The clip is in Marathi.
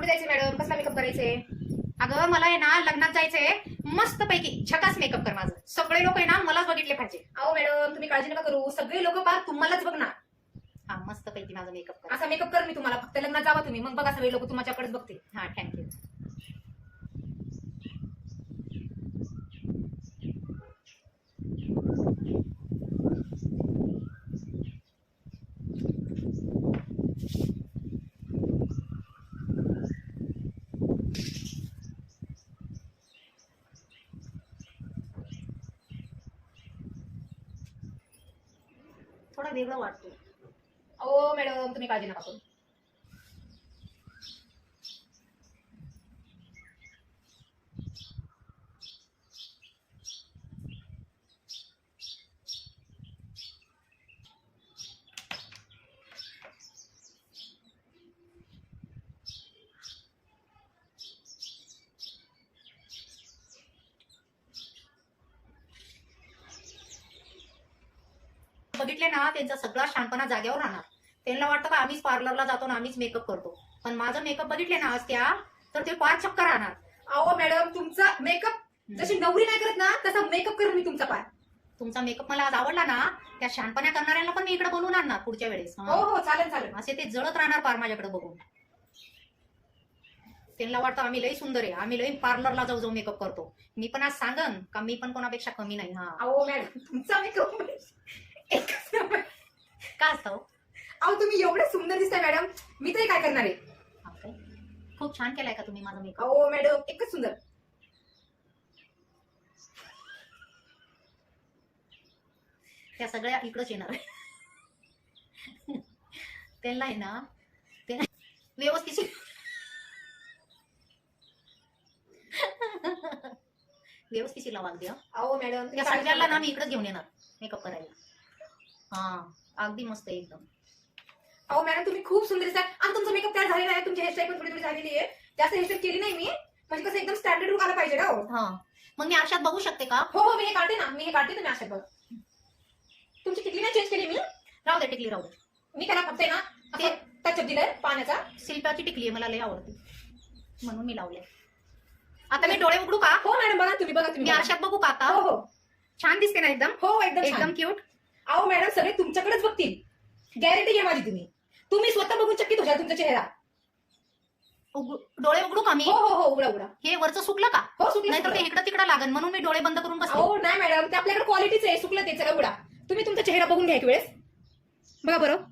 जायचं मॅडम? कसला मेकअप करायचंय? अगं मला आहे ना लग्नात जायचंय, मस्त पैकी झकास मेकअप कर माझं. सगळे लोक आहे ना मलाच बघितले पाहिजे. अहो मॅडम तुम्ही काळजी नका करू, सगळे लोक पार तुम्हालाच बघणार. हा मस्त पैकी माझा मेकअप कर. असा मेकअप कर मी तुम्हाला, फक्त लग्नात जावा तुम्ही, मग बघा सगळे लोक तुमच्याकडेच बघतील. हा थँक्यू. थोडा वेगळा वाटतो. अहो मॅडम तुम्ही काळजी नका करू. बघितले ना त्यांचा सगळा शांतपणा जागेवर राहणार. त्यांना वाटतं का आम्हीच पार्लरला जातो ना आम्हीच मेकअप करतो, पण माझं मेकअप बघितले ना आज त्या, तर ते पार चक्कर राहणार. अहो मॅडम तुमचा मेकअप जशी नवरी नाही करत ना तसा मेकअप करून मी तुमचा पार. तुमचा मेकअप मला आज आवडला ना, त्या शांतपणा करणाऱ्यांना पण मी इकडे बोलून आणणार पुढच्या वेळेस. हो हो चालेल चालेल. असे ते जळत राहणार पार माझ्याकडे बघून. त्यांना वाटतं आम्ही लई सुंदर आहे, आम्ही लई पार्लरला जाऊ जाऊ मेकअप करतो. मी पण आज सांगन का मी पण कोणापेक्षा कमी नाही. हा अहो मॅडम तुमचा मेकअप एकच नंबर. का असतो? अहो तुम्ही एवढे सुंदर दिसताय मॅडम, मी तरी काय करणार आहे? खूप छान केलाय का तुम्ही माझा मेकअप? अहो मॅडम एकच सुंदर. त्या सगळ्या इकडंच येणार. त्यांना आहे ना ते व्यवस्थित व्यवस्थित लावा अगदी. अहो मॅडम त्या सगळ्याला ना मी इकडेच घेऊन येणार मेकअप करायला. हा अगदी मस्त आहे एकदम. अहो मॅडम तुम्ही खूप सुंदर दिसताय आणि तुमचा मेकअप तयार झालेला आहे. तुमची हेअरस्टाईल पण थोडी थोडी झालेली आहे, जास्त हेअरस्टाईल केली नाही मी, म्हणजे कसं एकदम स्टँडर्ड लुक आला पाहिजे ना. हा मग मी आरशात बघू शकते का? हो हो मी हे काढते ना, मी हे काढते तुम्ही आरशात बघ. तुमची टिकली नाही चेंज केली मी? राहू दे टिकली राहू दे. मी त्याला फक्त ना ते टचअप दिलंय पाण्याचा. शिल्पाची टिकली आहे, मला लय आवडते म्हणून मी लावले. आता मी डोळे उघडू का? हो मॅडम बघा तुम्ही, बघा तुम्ही आरशात बघू का आता? हो हो छान दिसते ना एकदम. हो एकदम एकदम क्यूट. अहो मॅडम सगळे तुमच्याकडेच बघतील, गॅरंटी घ्या माझी. तुम्ही स्वतः बघून चकित होशाल तुमचा चेहरा. डोळे उघडू का मी? हो हो हो उघडा उघडा. हे वरचं सुकलं का? हो सुकलं. नाही तर ते इकडं तिकडं लागन म्हणून मी डोळे बंद करून बसले. हो नाही मॅडम ते आपल्याकडे क्वालिटीच आहे, सुकलं ते. चला उघडा तुम्ही तुमचा चेहरा बघून घ्या एक वेळेस. बघा बरं.